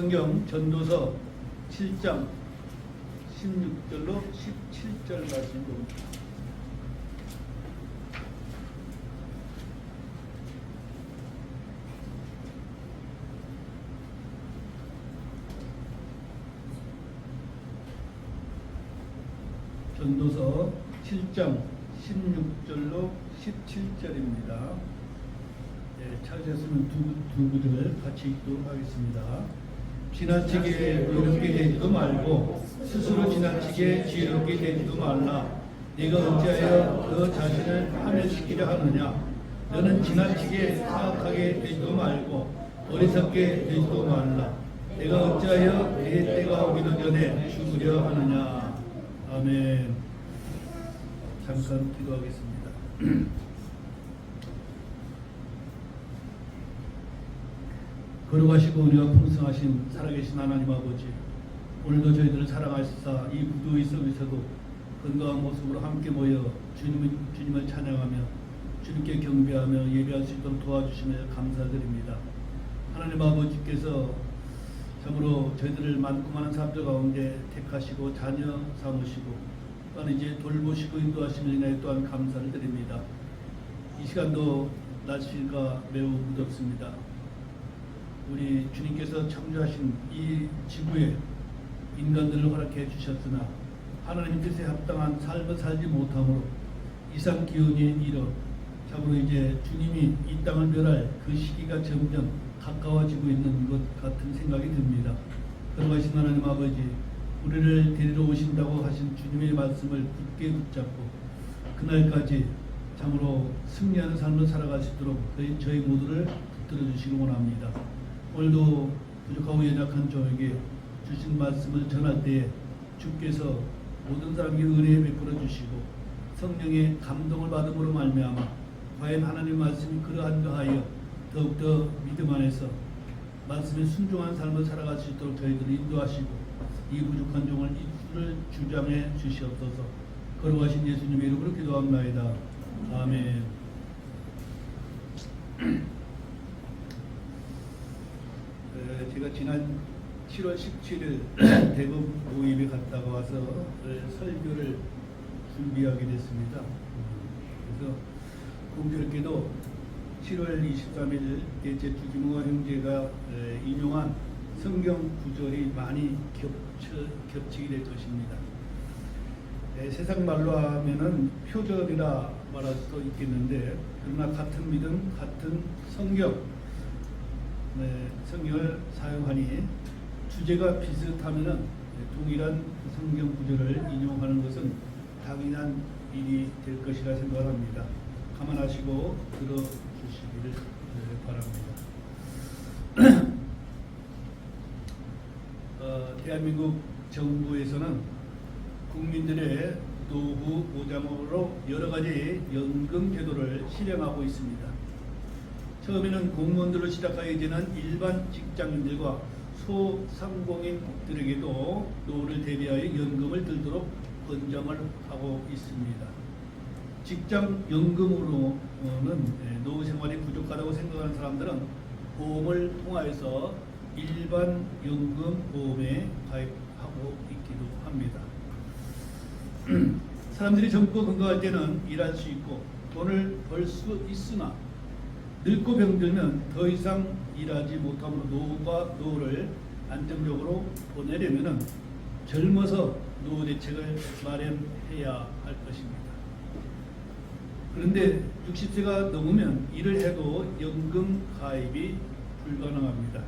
성경 전도서 7장 16절로 17절 말씀 봅니다. 전도서 7장 16절로 17절입니다. 찾으셨으면 두 구절을 같이 읽도록 하겠습니다. 지나치게 의롭게 되지도 말고 스스로 지나치게 지혜롭게 되지도 말라. 네가 어찌하여 너 자신을 파멸시키려 하느냐. 너는 지나치게 사악하게 되지도 말고 어리석게 되지도 말라. 내가 어찌하여 내 때가 오기도 전에 죽으려 하느냐. 아멘. 잠깐 기도하겠습니다. 걸어가시고 우리가 풍성하신 살아계신 하나님 아버지, 오늘도 저희들을 사랑하시사 이 구두의 속에서도 건강한 모습으로 함께 모여 주님을 찬양하며 주님께 경배하며 예배할 수 있도록 도와주시며 감사드립니다. 하나님 아버지께서 참으로 저희들을 많고 많은 사람들 가운데 택하시고 자녀 삼으시고 또한 이제 돌보시고 인도하시는 인하여 또한 감사를 드립니다. 이 시간도 날씨가 매우 무덥습니다. 우리 주님께서 창조하신 이 지구에 인간들을 허락해 주셨으나 하나님 뜻에 합당한 삶을 살지 못함으로 이상 기온이 일어 참으로 이제 주님이 이 땅을 멸할 그 시기가 점점 가까워지고 있는 것 같은 생각이 듭니다. 그러하신 하나님 아버지, 우리를 데리러 오신다고 하신 주님의 말씀을 굳게 붙잡고 그날까지 참으로 승리하는 삶을 살아갈 수 있도록 저희 모두를 붙들어 주시기 원합니다. 오늘도 부족하고 연약한 종에게 주신 말씀을 전할 때에 주께서 모든 사람에게 은혜 베풀어 주시고 성령의 감동을 받음으로 말미암아 과연 하나님 말씀이 그러한가 하여 더욱더 믿음 안에서 말씀에 순종한 삶을 살아갈 수 있도록 저희들을 인도하시고 이 부족한 종을 입술을 주장해 주시옵소서. 거룩하신 예수님의 이름으로 기도합나이다. 아멘. 제가 지난 7월 17일 대구 모임에 갔다가 와서 설교를 준비하게 됐습니다. 그래서 공교롭게도 7월 23일 대체 주기무가 형제가 인용한 성경 구절이 많이 겹치게 될 것입니다. 세상 말로 하면은 표절이라 말할 수도 있겠는데, 그러나 같은 믿음, 같은 성경을 사용하니 주제가 비슷하면은 동일한 성경 구절을 인용하는 것은 당연한 일이 될 것이라 생각합니다. 감안하시고 들어주시기를 바랍니다. 대한민국 정부에서는 국민들의 노후 보장으로 여러 가지 연금 제도를 실행하고 있습니다. 처음에는 공무원들로 시작하여 이제는 일반 직장인들과 소상공인들에게도 노후를 대비하여 연금을 들도록 권장을 하고 있습니다. 직장연금으로는 노후 생활이 부족하다고 생각하는 사람들은 보험을 통하여서 일반 연금 보험에 가입하고 있기도 합니다. 사람들이 젊고 건강할 때는 일할 수 있고 돈을 벌 수 있으나 늙고 병들면 더 이상 일하지 못함으로 노후를 안정적으로 보내려면 젊어서 노후 대책을 마련해야 할 것입니다. 그런데 60세가 넘으면 일을 해도 연금 가입이 불가능합니다.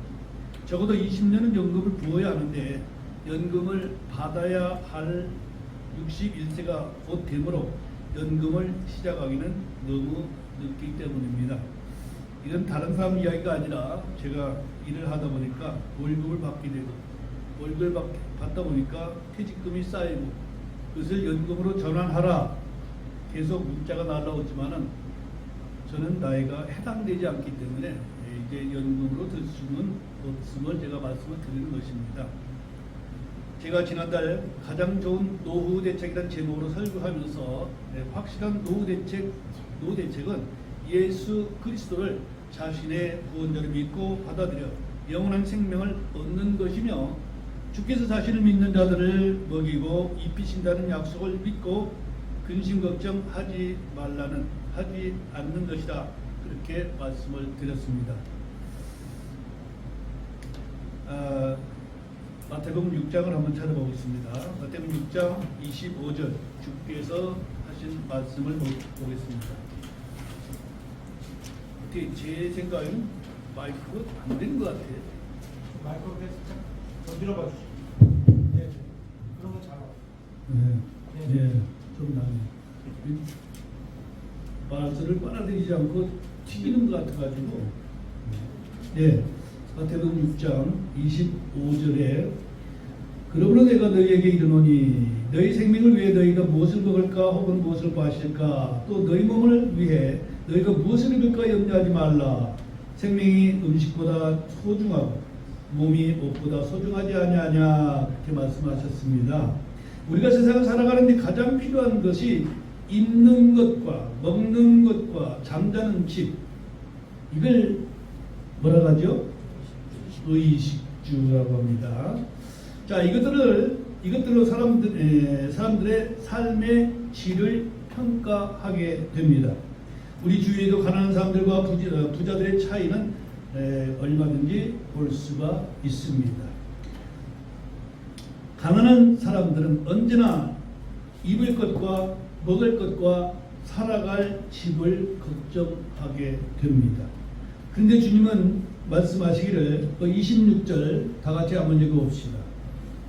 적어도 20년은 연금을 부어야 하는데 연금을 받아야 할 61세가 곧 되므로 연금을 시작하기는 너무 늦기 때문입니다. 이건 다른 사람 이야기가 아니라 제가 일을 하다 보니까 월급을 받게 되고 월급을 받다 보니까 퇴직금이 쌓이고 그것을 연금으로 전환하라 계속 문자가 날라오지만은 저는 나이가 해당되지 않기 때문에 이제 연금으로 들 수는 없음을 제가 말씀을 드리는 것입니다. 제가 지난달 가장 좋은 노후 대책이라는 제목으로 설교하면서 확실한 노후 대책은 예수 그리스도를 자신의 구원자로 믿고 받아들여 영원한 생명을 얻는 것이며 주께서 자신을 믿는 자들을 먹이고 입히신다는 약속을 믿고 근심 걱정하지 하지 않는 것이다. 그렇게 말씀을 드렸습니다. 마태복음 6장을 한번 찾아보겠습니다. 마태복음 6장 25절 주께서 하신 말씀을 보겠습니다. 어떻게 제 생각에는 마이크가 안 된 것 같아요. 마이크로 더 밀어봐 주시죠. 네, 그런 거 잘 와. 네, 좀 나네. 말씀을 빨아들이지 않고 튀기는 것 같아가지고. 네, 마태복음 6장 25절에 그러므로 내가 너희에게 이르노니 너희 생명을 위해 너희가 무엇을 먹을까 혹은 무엇을 마실까 또 너희 몸을 위해 너희가 무엇을 입을까 염려하지 말라. 생명이 음식보다 소중하고 몸이 옷보다 소중하지 아니하냐 그렇게 말씀하셨습니다. 우리가 세상을 살아가는데 가장 필요한 것이 입는 것과 먹는 것과 잠자는 집, 이걸 뭐라고 하죠? 의식주라고 합니다. 자, 이것들로 사람들의 삶의 질을 평가하게 됩니다. 우리 주위에도 가난한 사람들과 부자들의 차이는 얼마든지 볼 수가 있습니다. 가난한 사람들은 언제나 입을 것과 먹을 것과 살아갈 집을 걱정하게 됩니다. 그런데 주님은 말씀하시기를 26절 다 같이 한번 읽어봅시다.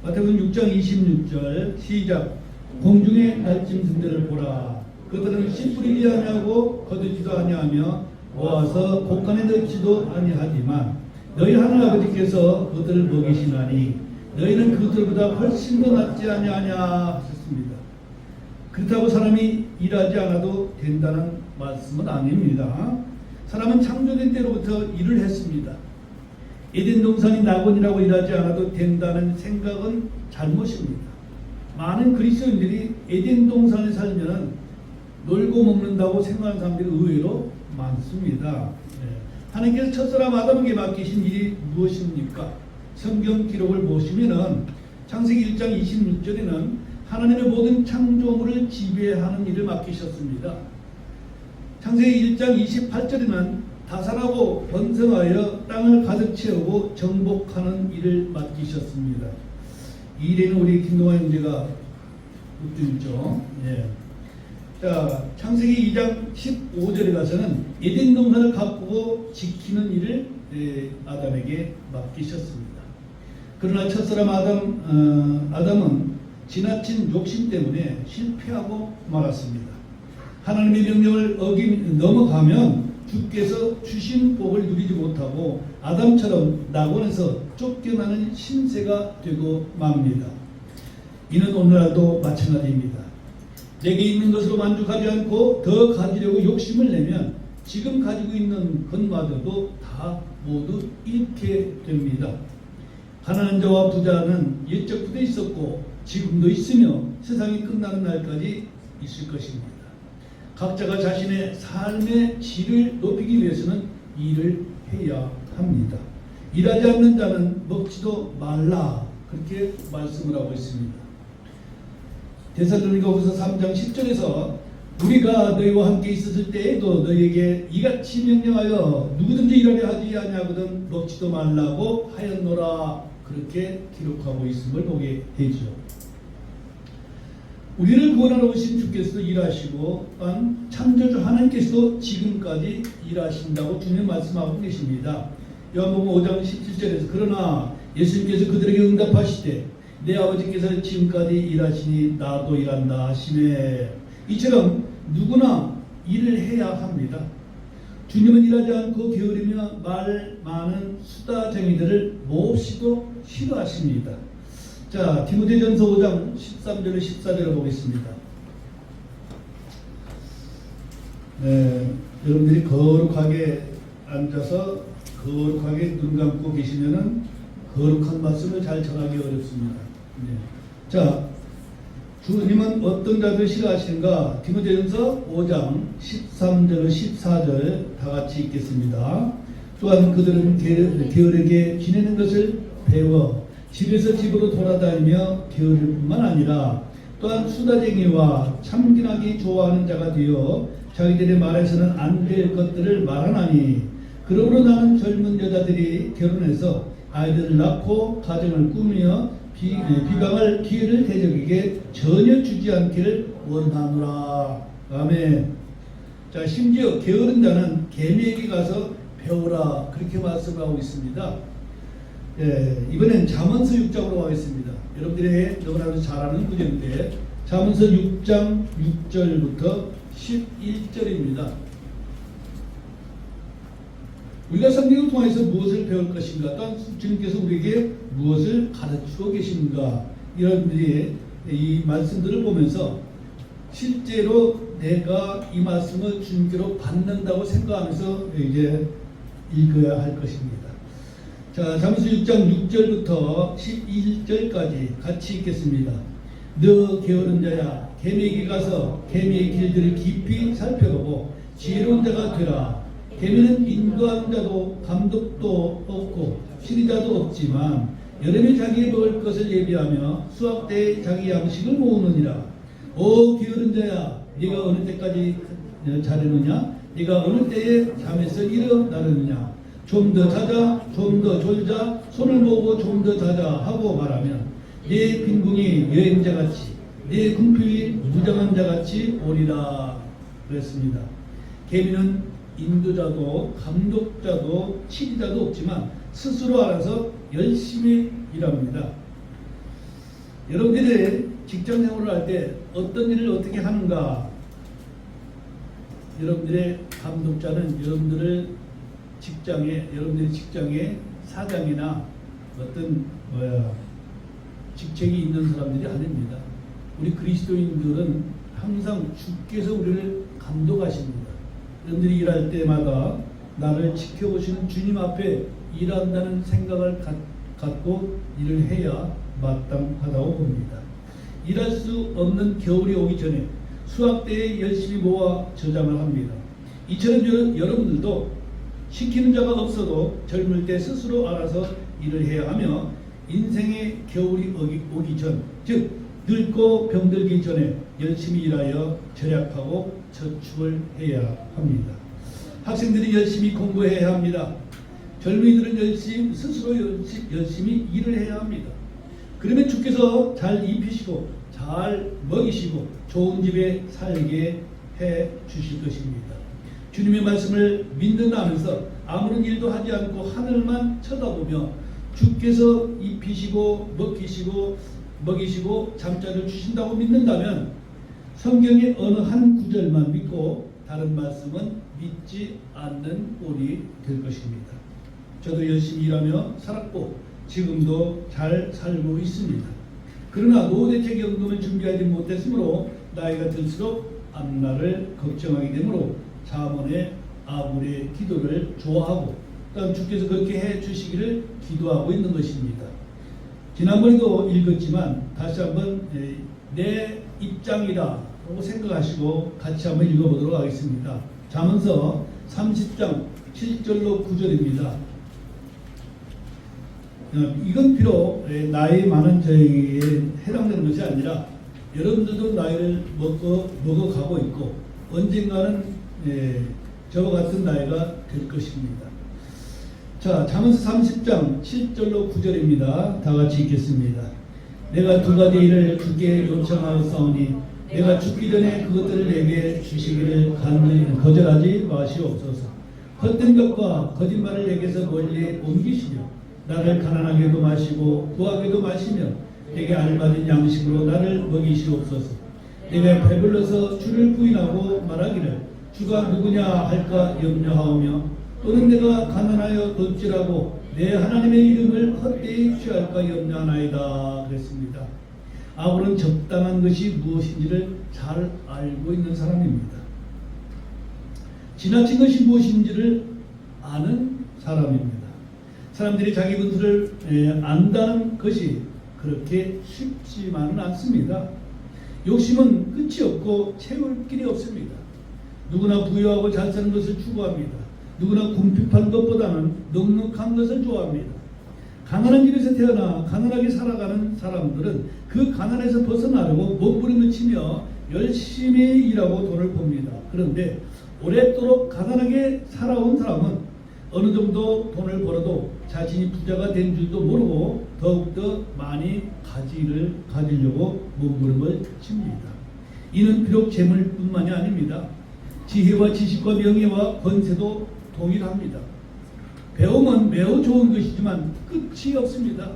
마태복음 6장 26절 시작. 공중의 날짐승들을 보라. 그들은 씨 뿌리지 아니하고 거두지도 아니하며 모아서 곡간에 넣지도 아니하지만 너희 하늘 아버지께서 그들을 먹이시나니 너희는 그들보다 훨씬 더 낫지 아니하냐 하셨습니다. 그렇다고 사람이 일하지 않아도 된다는 말씀은 아닙니다. 사람은 창조된 때로부터 일을 했습니다. 에덴 동산이 낙원이라고 일하지 않아도 된다는 생각은 잘못입니다. 많은 그리스도인들이 에덴 동산에 살면 놀고 먹는다고 생각하는 사람들이 의외로 많습니다. 하나님께서 첫사람 아담에게 맡기신 일이 무엇입니까? 성경 기록을 보시면은 창세기 1장 26절에는 하나님의 모든 창조물을 지배하는 일을 맡기셨습니다. 창세기 1장 28절에는 다산하고 번성하여 땅을 가득 채우고 정복하는 일을 맡기셨습니다. 이 일에는 우리 김동환 형제가 붙들죠. 자, 창세기 2장 15절에 가서는 에덴 동산을 가꾸고 지키는 일을 아담에게 맡기셨습니다. 그러나 첫사람 아담은 지나친 욕심 때문에 실패하고 말았습니다. 하나님의 명령을 넘어가면 주께서 주신 복을 누리지 못하고 아담처럼 낙원에서 쫓겨나는 신세가 되고 맙니다. 이는 오늘날도 마찬가지입니다. 내게 있는 것으로 만족하지 않고 더 가지려고 욕심을 내면 지금 가지고 있는 것마저도 다 모두 잃게 됩니다. 가난한 자와 부자는 옛적부터 있었고 지금도 있으며 세상이 끝나는 날까지 있을 것입니다. 각자가 자신의 삶의 질을 높이기 위해서는 일을 해야 합니다. 일하지 않는 자는 먹지도 말라 그렇게 말씀을 하고 있습니다. 데살로니가후서 3장 10절에서 우리가 너희와 함께 있었을 때에도 너희에게 이같이 명령하여 누구든지 일하려 하지 아니하거든 먹지도 말라고 하였노라 그렇게 기록하고 있음을 보게 되죠. 우리를 구원하러 오신 주께서도 일하시고 또한 창조주 하나님께서도 지금까지 일하신다고 주님 말씀하고 계십니다. 요한복음 5장 17절에서 그러나 예수님께서 그들에게 응답하시되 내 아버지께서 지금까지 일하시니 나도 일한다 하시네. 이처럼 누구나 일을 해야 합니다. 주님은 일하지 않고 게으르며 말 많은 수다쟁이들을 몹시도 싫어하십니다. 자, 디모데전서 5장 13절에 14절을 보겠습니다. 여러분들이 거룩하게 앉아서 거룩하게 눈 감고 계시면은 거룩한 말씀을 잘 전하기 어렵습니다. 자, 주님은 어떤 자들을 싫어하시는가? 디모데전서 5장 13절 14절 다 같이 읽겠습니다. 또한 그들은 게으르게 지내는 것을 배워 집에서 집으로 돌아다니며 게으를 뿐만 아니라 또한 수다쟁이와 참기나기 좋아하는 자가 되어 자기들의 말에서는 안 될 것들을 말하나니 그러므로 나는 젊은 여자들이 결혼해서 아이들을 낳고 가정을 꾸며 비방할 기회를 대적에게 전혀 주지 않기를 원하노라. 아멘. 자, 심지어 게으른 자는 개미에게 가서 배우라, 그렇게 말씀을 하고 있습니다. 이번엔 잠언서 6장으로 가겠습니다. 여러분들이 너무나도 잘 아는 구절인데 잠언서 6장 6절부터 11절입니다. 우리가 성경을 통해서 무엇을 배울 것인가, 또한 주님께서 우리에게 무엇을 가르치고 계신가, 이런 이 말씀들을 보면서 실제로 내가 이 말씀을 주님께로 받는다고 생각하면서 이제 읽어야 할 것입니다. 자, 잠언서 6장 6절부터 11절까지 같이 읽겠습니다. 너 게으른 자야, 개미에게 가서 개미의 길들을 깊이 살펴보고 지혜로운 자가 되라. 개미는 인도하는 자도 감독도 없고 치리자도 없지만 여름에 자기 먹을 것을 예비하며 수확 때에 자기 양식을 모으느니라. 오 게으른 자야, 네가 어느 때까지 자려느냐? 네가 어느 때에 잠에서 일어나느냐? 좀 더 자자, 좀 더 졸자, 손을 모으고 좀 더 자자 하고 말하면 네 빈궁이 여행자같이 네 궁핍이 무장한 자같이 오리라. 그랬습니다. 개미는 인도자도 감독자도 치리자도 없지만 스스로 알아서 열심히 일합니다. 여러분들이 직장 생활을 할 때 어떤 일을 어떻게 하는가? 여러분들의 감독자는 여러분들의 직장의 사장이나 어떤 직책이 있는 사람들이 아닙니다. 우리 그리스도인들은 항상 주께서 우리를 감독하십니다. 여러분들이 일할 때마다 나를 지켜보시는 주님 앞에 일한다는 생각을 갖고 일을 해야 마땅하다고 봅니다. 일할 수 없는 겨울이 오기 전에 수학 때에 열심히 모아 저장을 합니다. 이처럼 여러분들도 시키는 자가 없어도 젊을 때 스스로 알아서 일을 해야 하며 인생의 겨울이 오기 전, 즉 늙고 병들기 전에 열심히 일하여 절약하고 저축을 해야 합니다. 학생들이 열심히 공부해야 합니다. 젊은이들은 스스로 열심히 일을 해야 합니다. 그러면 주께서 잘 입히시고 잘 먹이시고 좋은 집에 살게 해 주실 것입니다. 주님의 말씀을 믿는다면서 아무런 일도 하지 않고 하늘만 쳐다보며 주께서 입히시고 먹이시고 잠자를 주신다고 믿는다면 성경의 어느 한 구절만 믿고 다른 말씀은 믿지 않는 꼴이 될 것입니다. 저도 열심히 일하며 살았고 지금도 잘 살고 있습니다. 그러나 노후대책연금을 준비하지 못했으므로 나이가 들수록 앞날을 걱정하게 되므로 자문의 아무리 기도를 좋아하고 또한 주께서 그렇게 해 주시기를 기도하고 있는 것입니다. 지난번에도 읽었지만 다시 한번 내 입장이라고 생각하시고 같이 한번 읽어보도록 하겠습니다. 잠언서 30장 7절로 9절입니다. 이건 비록 나이 많은 저에게 해당되는 것이 아니라 여러분들도 나이를 먹어가고 있고 언젠가는 저와 같은 나이가 될 것입니다. 자, 잠언서 30장 7절로 9절입니다. 다 같이 읽겠습니다. 내가 두 가지 일을 주께 요청하였사오니 내가 죽기 전에 그것들을 내게 주시기를 거절하지 마시옵소서. 헛된 것과 거짓말을 내게서 멀리 옮기시며 나를 가난하게도 마시고 부하게도 마시며 내게 알맞은 양식으로 나를 먹이시옵소서. 내가 배불러서 주를 부인하고 말하기를 주가 누구냐 할까 염려하오며 또는 내가 가난하여 덧질하고 내 하나님의 이름을 헛되이 취할까 염려하나이다. 그랬습니다. 아브는 적당한 것이 무엇인지를 잘 알고 있는 사람입니다. 지나친 것이 무엇인지를 아는 사람입니다. 사람들이 자기 분수를 안다는 것이 그렇게 쉽지만은 않습니다. 욕심은 끝이 없고 채울 길이 없습니다. 누구나 부유하고 잘 사는 것을 추구합니다. 누구나 궁핍한 것보다는 넉넉한 것을 좋아합니다. 가난한 집에서 태어나 가난하게 살아가는 사람들은 그 가난에서 벗어나려고 몸부림을 치며 열심히 일하고 돈을 법니다. 그런데 오랫도록 가난하게 살아온 사람은 어느 정도 돈을 벌어도 자신이 부자가 된 줄도 모르고 더욱더 많이 가지려고 몸부림을 칩니다. 이는 비록 재물뿐만이 아닙니다. 지혜와 지식과 명예와 권세도 동일합니다. 배움은 매우 좋은 것이지만 끝이 없습니다.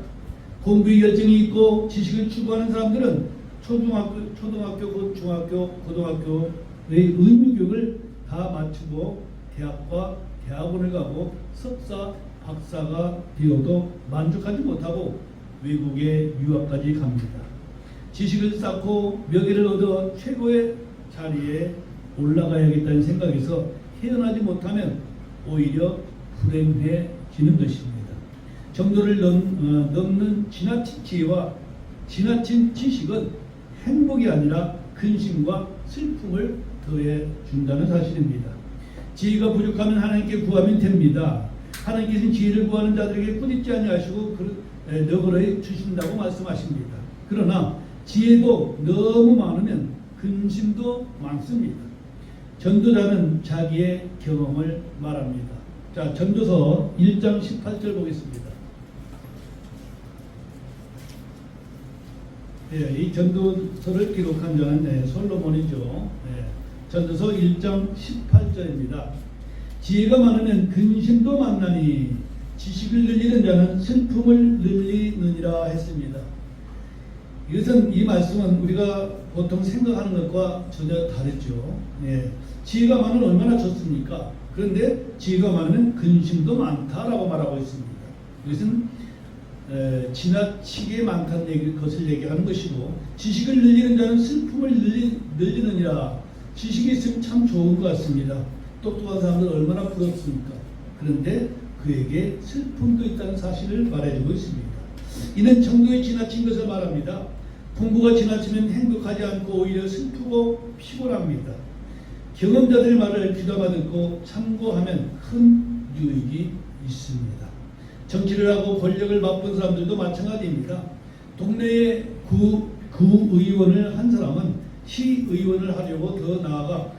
공부의 열정이 있고 지식을 추구하는 사람들은 초등학교, 중학교, 고등학교의 의무교육을 다 마치고 대학과 대학원을 가고 석사, 박사가 되어도 만족하지 못하고 외국에 유학까지 갑니다. 지식을 쌓고 명예를 얻어 최고의 자리에 올라가야겠다는 생각에서 헤어나지 못하면 오히려 불행해지는 것입니다. 정도를 넘는 지나친 지혜와 지나친 지식은 행복이 아니라 근심과 슬픔을 더해 준다는 사실입니다. 지혜가 부족하면 하나님께 구하면 됩니다. 하나님께서는 지혜를 구하는 자들에게 꾸짖지 아니하시고 너그러이 주신다고 말씀하십니다. 그러나 지혜도 너무 많으면 근심도 많습니다. 전도자는 자기의 경험을 말합니다. 자, 전도서 1장 18절 보겠습니다. 이 전도서를 기록한 자는 솔로몬이죠. 전도서 1장 18절입니다. 지혜가 많으면 근심도 많나니 지식을 늘리는 자는 슬픔을 늘리느니라 했습니다. 이것은 이 말씀은 우리가 보통 생각하는 것과 전혀 다르죠. 지혜가 많으면 얼마나 좋습니까? 그런데 지혜가 많으면 근심도 많다라고 말하고 있습니다. 이것은 지나치게 많다는 것을 얘기하는 것이고, 지식을 늘리는 자는 슬픔을 늘리느니라. 지식이 있으면 참 좋은 것 같습니다. 똑똑한 사람들 얼마나 부럽습니까? 그런데 그에게 슬픔도 있다는 사실을 말해주고 있습니다. 이는 정도의 지나친 것을 말합니다. 공부가 지나치면 행복하지 않고 오히려 슬프고 피곤합니다. 경험자들의 말을 귀담아 듣고 참고하면 큰 유익이 있습니다. 정치를 하고 권력을 맛본 사람들도 마찬가지입니다. 동네에 구의원을 한 사람은 시의원을 하려고 더 나아가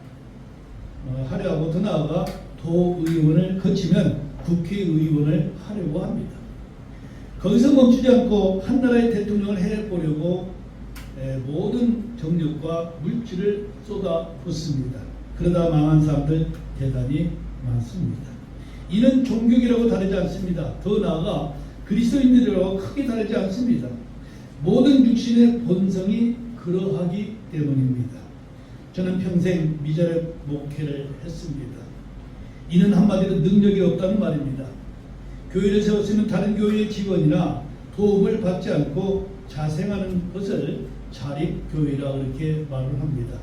도의원을 거치면 국회의원을 하려고 합니다. 거기서 멈추지 않고 한 나라의 대통령을 해보려고 모든 정력과 물질을 쏟아붓습니다. 그러다 망한 사람들 대단히 많습니다. 이는 종교이라고 다르지 않습니다. 더 나아가 그리스도인들이라고 크게 다르지 않습니다. 모든 육신의 본성이 그러하기 때문입니다. 저는 평생 미자립 목회를 했습니다. 이는 한마디로 능력이 없다는 말입니다. 교회를 세웠으면 다른 교회의 지원이나 도움을 받지 않고 자생하는 것을 자립교회라 그렇게 말을 합니다.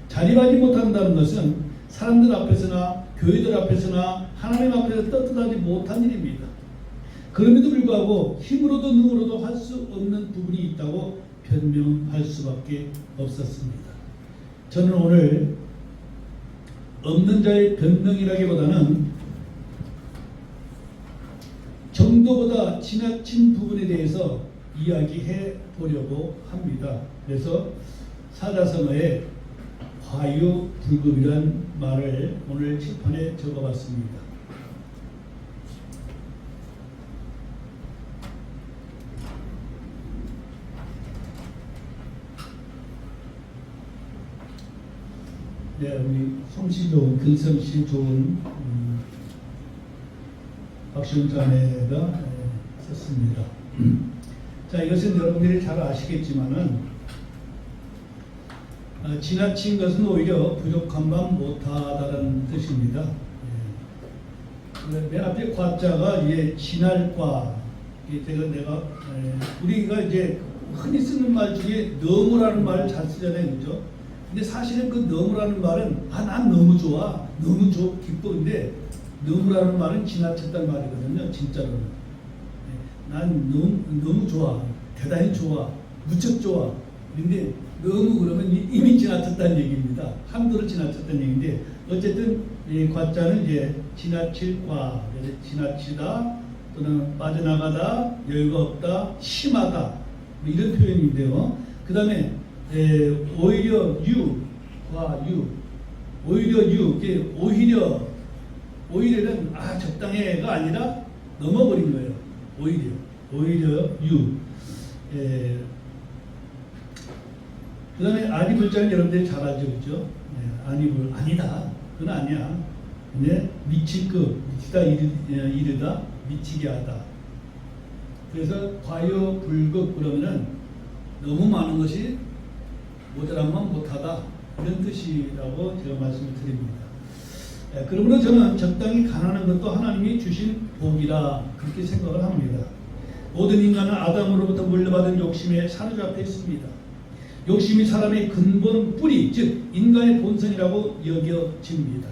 자립하지 못한다는 것은 사람들 앞에서나 교회들 앞에서나 하나님 앞에서 떳떳하지 못한 일입니다. 그럼에도 불구하고 힘으로도 능으로도 할 수 없는 부분이 있다고 변명할 수밖에 없었습니다. 저는 오늘 없는 자의 변명이라기보다는 정도보다 지나친 부분에 대해서 이야기해 보려고 합니다. 그래서 사자성어에 과유불급이란 말을 오늘 칠판에 적어봤습니다. 우리 솜씨 좋은, 글솜씨 좋은 박시훈 자매가 썼습니다. 자, 이것은 여러분들이 잘 아시겠지만은 지나친 것은 오히려 부족함만 못하다는 뜻입니다. 맨 앞에 과자가 이제 지날과, 우리가 이제 흔히 쓰는 말 중에 너무라는 말을 잘 쓰잖아요, 그죠? 근데 사실은 그 너무라는 말은 난 너무 좋아, 너무 기쁜데 너무라는 말은 지나쳤단 말이거든요. 진짜로는 난 너무 좋아, 대단히 좋아, 무척 좋아. 근데 너무 그러면 이미 지나쳤다. 지나쳤다는 얘기입니다. 한도를 지나쳤다는 얘기인데 어쨌든 이 과자는 이제 지나칠 과, 지나치다 또는 빠져나가다, 여유가 없다, 심하다 뭐 이런 표현인데요. 그 다음에 오히려 오히려는 적당해가 아니라 넘어버린 거예요. 오히려 유. 그 다음에 아니 불자는 여러분들이 잘 알죠, 그죠? 아니다. 그건 아니야. 근데 미치다, 이르다, 미치게 하다. 그래서 과요, 불급 그러면은 너무 많은 것이 모자란만 못하다. 이런 뜻이라고 제가 말씀을 드립니다. 그러므로 저는 적당히 가난한 것도 하나님이 주신 복이라 그렇게 생각을 합니다. 모든 인간은 아담으로부터 물려받은 욕심에 사로잡혀 있습니다. 욕심이 사람의 근본 뿌리, 즉 인간의 본성이라고 여겨집니다.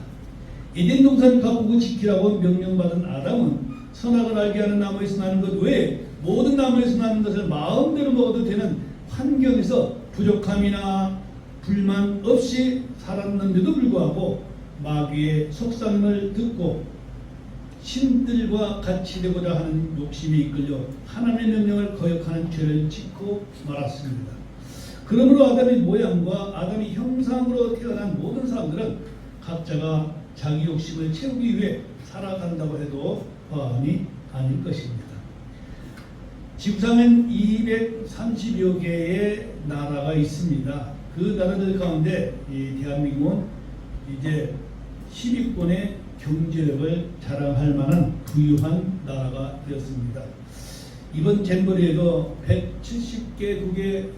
에덴 동산 가꾸고 지키라고 명령받은 아담은 선악을 알게 하는 나무에서 나는 것 외에 모든 나무에서 나는 것을 마음대로 먹어도 되는 환경에서 부족함이나 불만 없이 살았는데도 불구하고 마귀의 속삭임을 듣고 신들과 같이 되고자 하는 욕심이 이끌려 하나님의 명령을 거역하는 죄를 짓고 말았습니다. 그러므로 아담의 모양과 아담의 형상으로 태어난 모든 사람들은 각자가 자기 욕심을 채우기 위해 살아간다고 해도 과언이 아닐 것입니다. 지구상엔 230여 개의 나라가 있습니다. 그 나라들 가운데 이 대한민국은 이제 10위권의 경제력을 자랑할 만한 부유한 나라가 되었습니다. 이번 잼버리에도 170개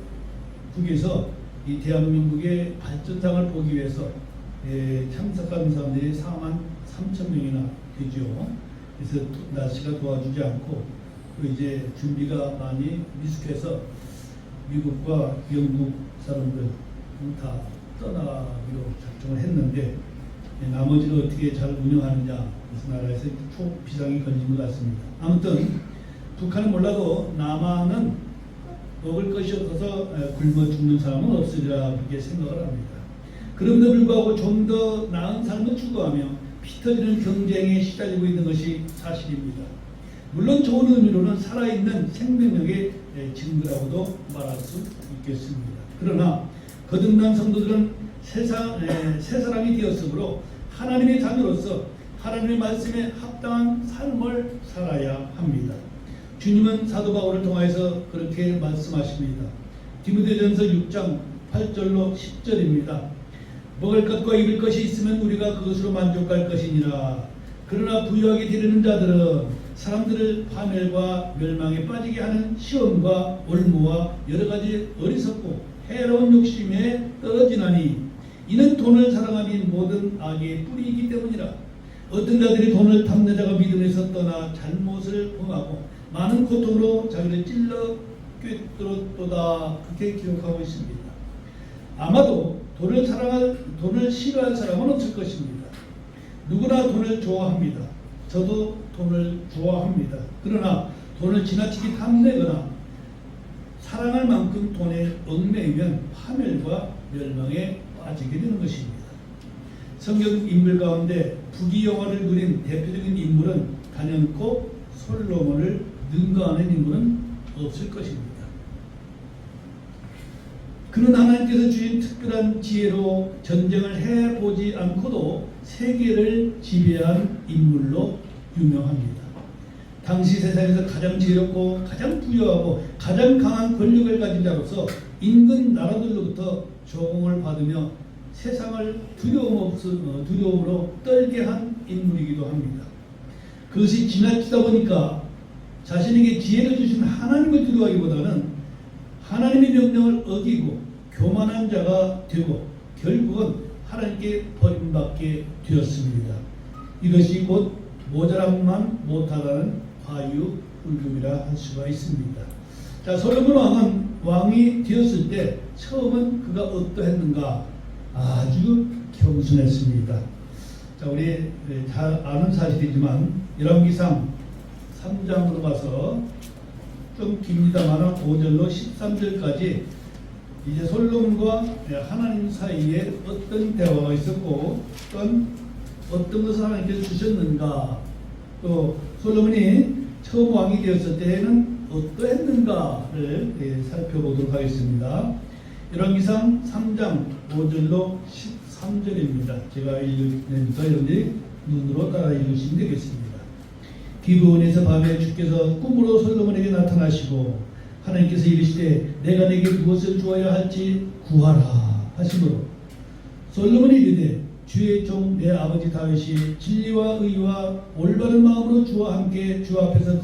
국에서 이 대한민국의 발전상을 보기 위해서 참석한 사람들이 4만 3천 명이나 되죠. 그래서 날씨가 도와주지 않고 또 이제 준비가 많이 미숙해서 미국과 영국 사람들 다 떠나기로 작정을 했는데 나머지를 어떻게 잘 운영하느냐 그래서 나라에서 초비상이 걸린 것 같습니다. 아무튼 북한은 몰라도 남한은 먹을 것이 없어서 굶어 죽는 사람은 없으리라 그렇게 생각을 합니다. 그럼에도 불구하고 좀 더 나은 삶을 추구하며 피 터지는 경쟁에 시달리고 있는 것이 사실입니다. 물론 좋은 의미로는 살아있는 생명력의 증거라고도 말할 수 있겠습니다. 그러나 거듭난 성도들은 새 사람이 되었으므로 하나님의 자녀로서 하나님의 말씀에 합당한 삶을 살아야 합니다. 주님은 사도 바울을 통해서 그렇게 말씀하십니다. 디모데전서 6장 8절로 10절입니다. 먹을 것과 입을 것이 있으면 우리가 그것으로 만족할 것이니라. 그러나 부유하게 되려는 자들은 사람들을 파멸과 멸망에 빠지게 하는 시험과 올무와 여러 가지 어리석고 해로운 욕심에 떨어지나니 이는 돈을 사랑함이 모든 악의 뿌리이기 때문이라. 어떤 자들이 돈을 탐내다가 믿음에서 떠나 잘못을 범하고 많은 고통으로 자기를 찔러 꿰뚫었도다. 그렇게 기록하고 있습니다. 아마도 돈을 싫어할 사람은 없을 것입니다. 누구나 돈을 좋아합니다. 저도 돈을 좋아합니다. 그러나 돈을 지나치게 탐내거나 사랑할 만큼 돈에 얽매이면 파멸과 멸망에 빠지게 되는 것입니다. 성경 인물 가운데 부귀영화를 누린 대표적인 인물은 단연코 솔로몬을 능가하는 인물은 없을 것입니다. 그는 하나님께서 주신 특별한 지혜로 전쟁을 해보지 않고도 세계를 지배한 인물로 유명합니다. 당시 세상에서 가장 지혜롭고 가장 부유하고 가장 강한 권력을 가진 자로서 인근 나라들로부터 조공을 받으며 세상을 두려움으로 떨게 한 인물이기도 합니다. 그것이 지나치다 보니까 자신에게 지혜를 주신 하나님을 두려워하기보다는 하나님의 명령을 어기고 교만한 자가 되고 결국은 하나님께 버림받게 되었습니다. 이것이 곧 모자람만 못하다는 과유불급이라 할 수가 있습니다. 자, 솔로몬 왕이 되었을 때 처음은 그가 어떠했는가? 아주 겸손했습니다. 자, 우리 잘 아는 사실이지만 열왕기상 3장으로 가서 좀 깁니다만 5절로 13절까지 이제 솔로몬과 하나님 사이에 어떤 대화가 있었고 어떤 것을 하나님께서 주셨는가, 또 솔로몬이 처음 왕이 되었을 때에는 어떠했는가를 살펴보도록 하겠습니다. 열왕기상 3장 5절로 13절입니다. 제가 읽으면서 여러분들이 눈으로 따라 읽으시면 되겠습니다. 기브온에서 밤에 주께서 꿈으로 솔로몬에게 나타나시고 하나님께서 이르시되 내가 내게 무엇을 주어야 할지 구하라 하시므로 솔로몬이 이르되 주의 종 내 아버지 다윗이 진리와 의와 올바른 마음으로 주와 함께 주 앞에서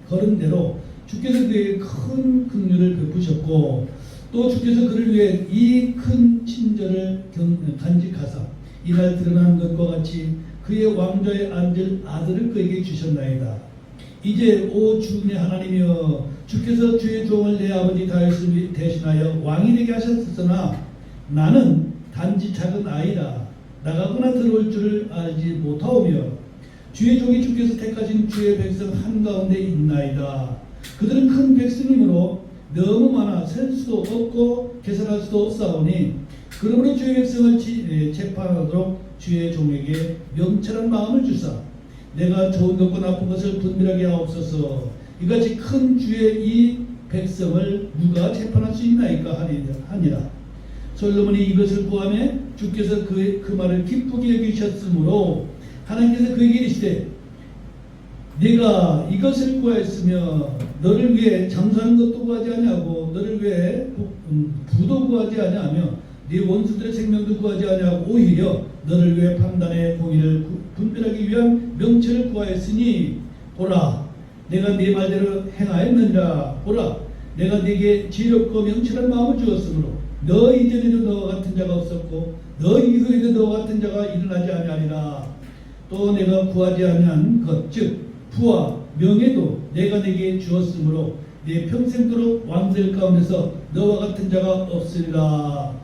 걸은 대로 주께서 그에게 큰 긍휼을 베푸셨고 또 주께서 그를 위해 이 큰 친절을 간직하사 이날 드러난 것과 같이 그의 왕좌에 앉을 아들을 그에게 주셨나이다. 이제 오 주의 하나님이여 주께서 주의 종을 내 아버지 다윗을 대신하여 왕이 되게 하셨으나 나는 단지 작은 아이라 나가거나 들어올 줄을 알지 못하오며 주의 종이 주께서 택하신 주의 백성 한가운데 있나이다. 그들은 큰 백성이므로 너무 많아 셀 수도 없고 계산할 수도 없사오니 그러므로 주의 백성을 재판하도록 주의 종에게 명철한 마음을 주사 내가 좋은 것과 나쁜 것을 분별하게 하옵소서. 이같이 큰 주의 이 백성을 누가 재판할 수 있나이까 하니라. 솔로몬이 이것을 구하며 주께서 그 말을 기쁘게 여기셨으므로 하나님께서 그에게 이르시되 네가 이것을 구하였으며 너를 위해 장수하는 것도 구하지 아니하고 너를 위해 부도 구하지 아니하며 네 원수들의 생명도 구하지 아니하고 오히려 너를 위해 판단의 공의를 분별하기 위한 명철을 구하였으니 보라 내가 네 말대로 행하였느니라. 보라 내가 네게 지혜롭고 명철한 마음을 주었으므로 너 이전에도 너와 같은 자가 없었고 너 이후에도 너와 같은 자가 일어나지 아니하리라. 또 내가 구하지 아니한 것 즉 부와 명예도 내가 내게 주었으므로 네 평생도록 왕들 가운데서 너와 같은 자가 없으리라.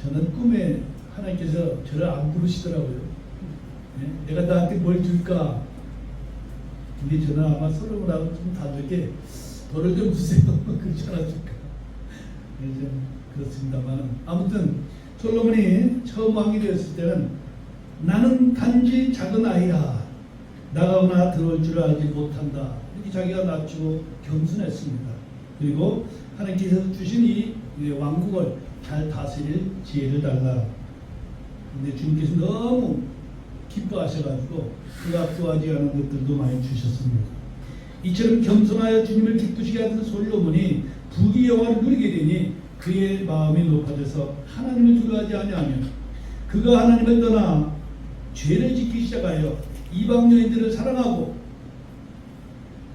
저는 꿈에 하나님께서 저를 안 부르시더라고요. 내가 나한테 뭘 줄까? 근데 저는 아마 솔로몬하고 좀 다르게 벌을 좀 주세요. 그렇지 않았을까? 이제 그렇습니다만 아무튼 솔로몬이 처음 왕이 되었을 때는 나는 단지 작은 아이라 나가거나 들어올 줄 알지 못한다. 이렇게 자기가 낮추고 겸손했습니다. 그리고 하나님께서 주신 이 왕국을 잘 다스릴 지혜를 달라. 근데 주님께서 너무 기뻐하셔가지고 그가 구하지 않은 것들도 많이 주셨습니다. 이처럼 겸손하여 주님을 기쁘시게 하던 솔로몬이 부귀 영화를 누리게 되니 그의 마음이 높아져서 하나님을 두려워하지 아니하며 그가 하나님을 떠나 죄를 짓기 시작하여 이방 여인들을 사랑하고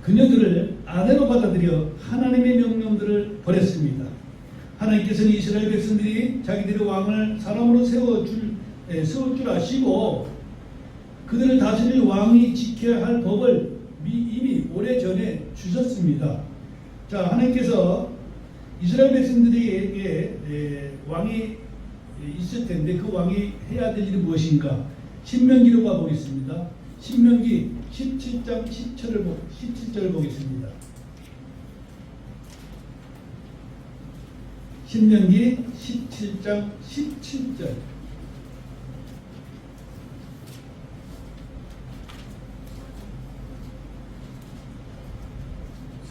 그녀들을 아내로 받아들여 하나님의 명령들을 버렸습니다. 하나님께서는 이스라엘 백성들이 자기들의 왕을 사람으로 세울 줄 아시고 그들을 다스릴 왕이 지켜야 할 법을 이미 오래전에 주셨습니다. 자, 하나님께서 이스라엘 백성들에게 왕이 있을 텐데 그 왕이 해야 될 일이 무엇인가? 신명기로 가보겠습니다. 신명기 17장 17절을 보겠습니다. 신명기 17장 17절.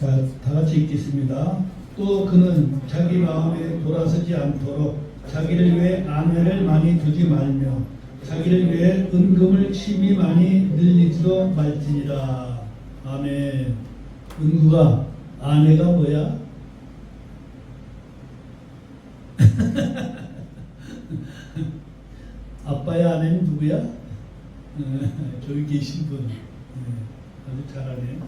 자, 다 같이 읽겠습니다. 또 그는 자기 마음에 돌아서지 않도록 자기를 위해 아내를 많이 두지 말며 자기를 위해 은금을 심히 많이 늘리지도 말지니라. 아멘. 은구가 아내가 뭐야? 아빠의 아내는 누구야? 저기 계신 분. 아주 잘하네.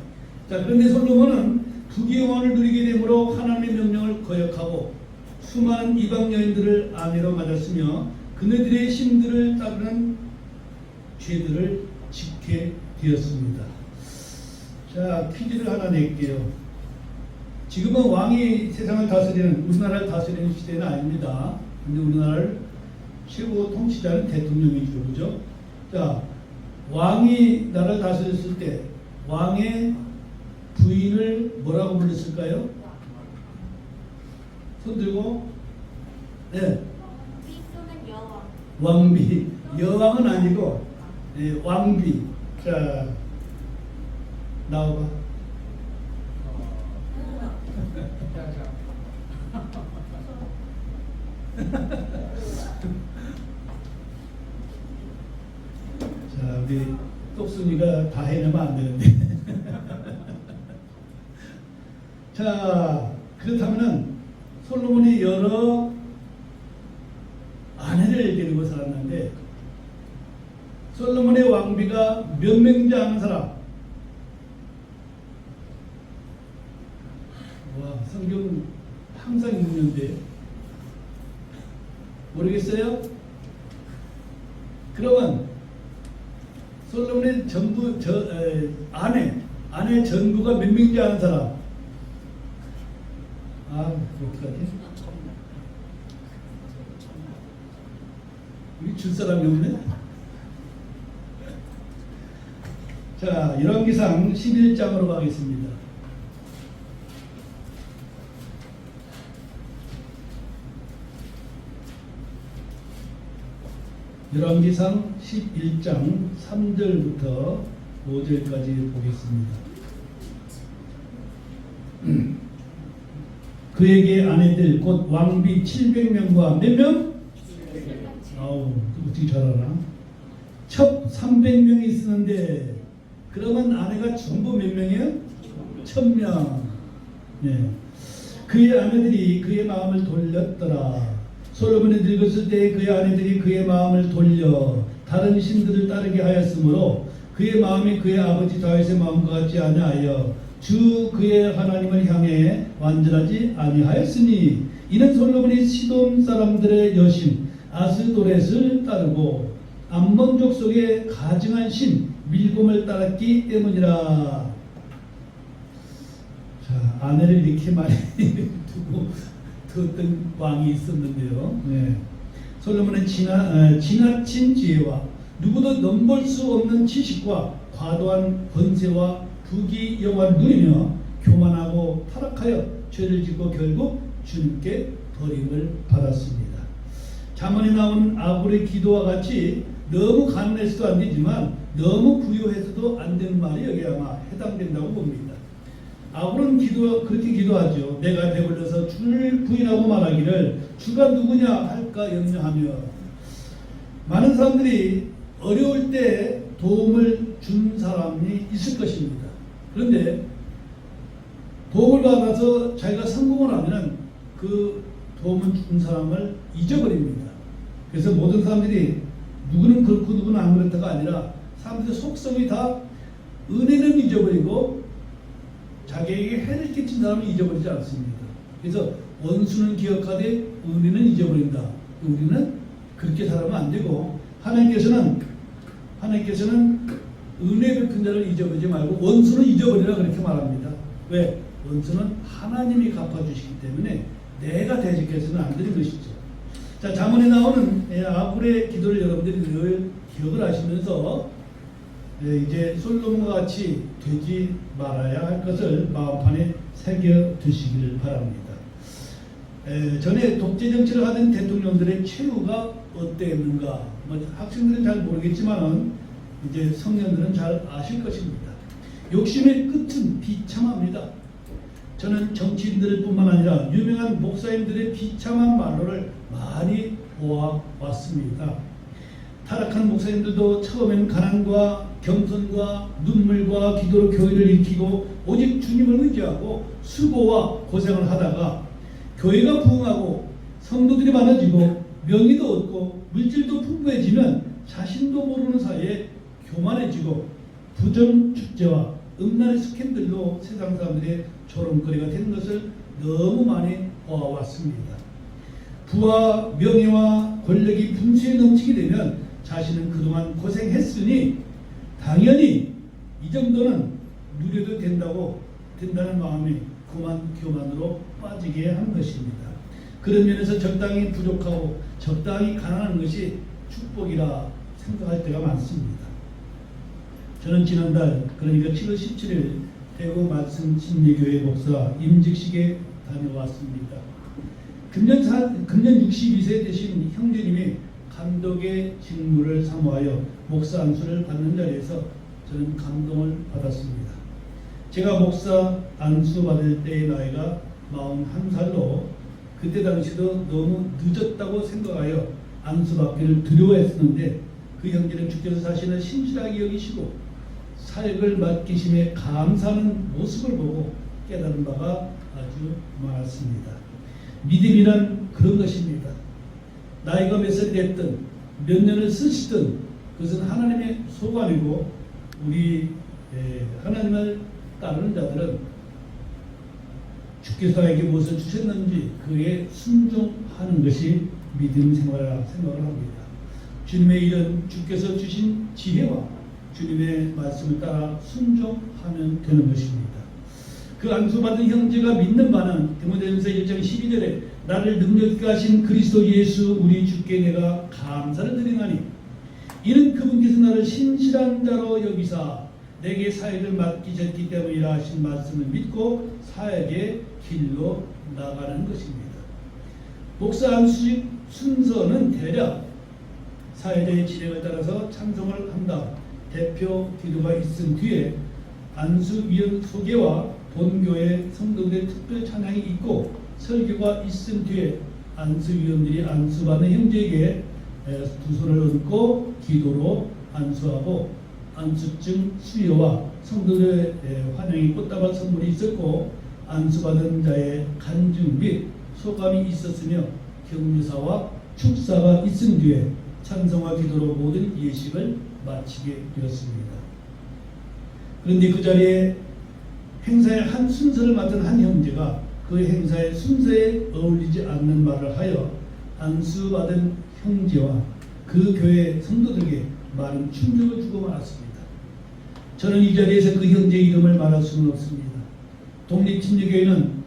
자, 그런데 솔로몬은 부귀영화를 누리게 되므로 하나님의 명령을 거역하고 수많은 이방 여인들을 아내로 맞았으며 그네들의 힘들을 따르는 죄들을 짓게 되었습니다. 자, 퀴즈를 하나 낼게요. 지금은 왕이 세상을 다스리는, 우리나라를 다스리는 시대는 아닙니다. 근데 우리나라를 최고 통치자는 대통령이죠, 그죠? 자, 왕이 나라를 다스렸을 때 왕의 부인을 뭐라고 불렀을까요? 손 들고. 네. 왕비 또는 여왕. 왕비. 여왕은 아니고 왕비. 자, 나와봐. 자, 우리 똑순이가 다 해내면 안 되는데. 자, 그렇다면은 솔로몬이 여러 아내를 데리고 살았는데 솔로몬의 왕비가 몇 명인지 아는 사람? 와, 성경 항상 읽는데 모르겠어요? 그러면 솔로몬의 전부 아내 전부가 몇 명인지 아는 사람? 아, 어떡하지? 우리 줄 사람이 없네? 자, 열왕기상 11장으로 가겠습니다. 열왕기상 11장 3절부터 5절까지 보겠습니다. 그에게 아내들 곧 왕비 700명과 몇 명? 아우, 어떻게 잘 알아? 첩 300명이 있었는데 그러면 아내가 전부 몇 명이에요? 1000명. 네. 그의 아내들이 그의 마음을 돌렸더라. 솔로몬이 늙었을 때 그의 아내들이 그의 마음을 돌려 다른 신들을 따르게 하였으므로 그의 마음이 그의 아버지 다윗의 마음과 같지 아니하여 주 그의 하나님을 향해 완전하지 아니하였으니 이는 솔로몬이 시돈 사람들의 여신 아스도렛을 따르고 암몬족 속에 가증한 신 밀곰을 따랐기 때문이라. 자, 아내를 이렇게 많이 두고 어떤 왕이 있었는데요. 네. 솔로몬은 지나친 지혜와 누구도 넘볼 수 없는 지식과 과도한 권세와 부귀영화를 누리며 교만하고 타락하여 죄를 짓고 결국 주님께 버림을 받았습니다. 잠언에 나온 아굴의 기도와 같이 너무 가난해서도 안 되지만 너무 부유해서도 안 되는 말이 여기에 아마 해당된다고 봅니다. 아굴은 그렇게 기도하죠. 내가 배불러서 주를 부인하고 말하기를 주가 누구냐 할까 염려하며. 많은 사람들이 어려울 때 도움을 준 사람이 있을 것입니다. 그런데 도움을 받아서 자기가 성공을 하면 그 도움을 준 사람을 잊어버립니다. 그래서 모든 사람들이 누구는 그렇고 누구는 안 그렇다가 아니라 사람들의 속성이 다 은혜는 잊어버리고 자기에게 해를 끼친 사람은 잊어버리지 않습니다. 그래서 원수는 기억하되 은혜는 잊어버린다. 우리는 그렇게 살아면 안 되고 하나님께서는 은혜 베푼 자를 잊어버리지 말고 원수는 잊어버리라 그렇게 말합니다. 왜? 원수는 하나님이 갚아주시기 때문에 내가 대적해서는 안 되는 것이죠. 자, 잠언에 나오는 아굴의 기도를 여러분들이 늘 기억을 하시면서 이제 솔로몬과 같이 되지 말아야 할 것을 마음판에 새겨 두시기를 바랍니다. 전에 독재 정치를 하던 대통령들의 최후가 어땠는가? 학생들은 잘 모르겠지만 이제 성년들은 잘 아실 것입니다. 욕심의 끝은 비참합니다. 저는 정치인들 뿐만 아니라 유명한 목사님들의 비참한 말로를 많이 보아왔습니다. 타락한 목사님들도 처음엔 가난과 겸손과 눈물과 기도로 교회를 일으키고 오직 주님을 의지하고 수고와 고생을 하다가 교회가 부흥하고 성도들이 많아지고 명의도 얻고 물질도 풍부해지면 자신도 모르는 사이에 교만해지고 부정축제와 음란의 스캔들로 세상 사람들의 조롱거리가 된 것을 너무 많이 보아왔습니다. 부와 명예와 권력이 분수에 넘치게 되면 자신은 그동안 고생했으니 당연히 이 정도는 누려도 된다는 마음이 그만 교만으로 빠지게 한 것입니다. 그런 면에서 적당히 부족하고 적당히 가난한 것이 축복이라 생각할 때가 많습니다. 저는 지난달 그러니까 7월 17일 대구 말씀심리교회 목사 임직식에 다녀왔습니다. 금년 62세 되신 형제님이 감독의 직무를 사모하여 목사 안수를 받는 자리에서 저는 감동을 받았습니다. 제가 목사 안수 받을 때의 나이가 41살로 그때 당시도 너무 늦었다고 생각하여 안수 받기를 두려워했었는데 그 형제는 주께서 자신을 신실하게 여기시고 사역을 맡기심에 감사하는 모습을 보고 깨달은 바가 아주 많았습니다. 믿음이란 그런 것입니다. 나이가 몇 살이 됐든 몇 년을 쓰시든 그것은 하나님의 소관이고 우리 하나님을 따르는 자들은 주께서 나에게 무엇을 주셨는지 그에 순종하는 것이 믿음 생활이라 생각을 합니다. 주님의 이런 주께서 주신 지혜와 주님의 말씀을 따라 순종하면 되는 것입니다. 그 안수받은 형제가 믿는 바는 디모데전서 1장 12절에 나를 능력있게 하신 그리스도 예수 우리 주께 내가 감사를 드리나니 이는 그분께서 나를 신실한 자로 여기사 내게 사역을 맡기셨기 때문이라 하신 말씀을 믿고 사역의 길로 나가는 것입니다. 목사 안수식 순서는 대략 사회자의 진행을 따라서 찬송을 한 다음 대표 기도가 있은 뒤에 안수위원 소개와 본교회 성도들의 특별 찬양이 있고 설교가 있은 뒤에 안수위원들이 안수받는 형제에게 두 손을 얹고 기도로 안수하고 안수증 수여와 성도들의 환영의 꽃다발 선물이 있었고 안수받은 자의 간증 및 소감이 있었으며 격려사와 축사가 있은 뒤에 찬송과 기도로 모든 예식을 마치게 되었습니다. 그런데 그 자리에 행사의 한 순서를 맡은 한 형제가 그 행사의 순서에 어울리지 않는 말을 하여 안수받은 형제와 그 교회 성도들에게 많은 충격을 주고 말았습니다. 저는 이 자리에서 그 형제의 이름을 말할 수는 없습니다. 독립침례교회는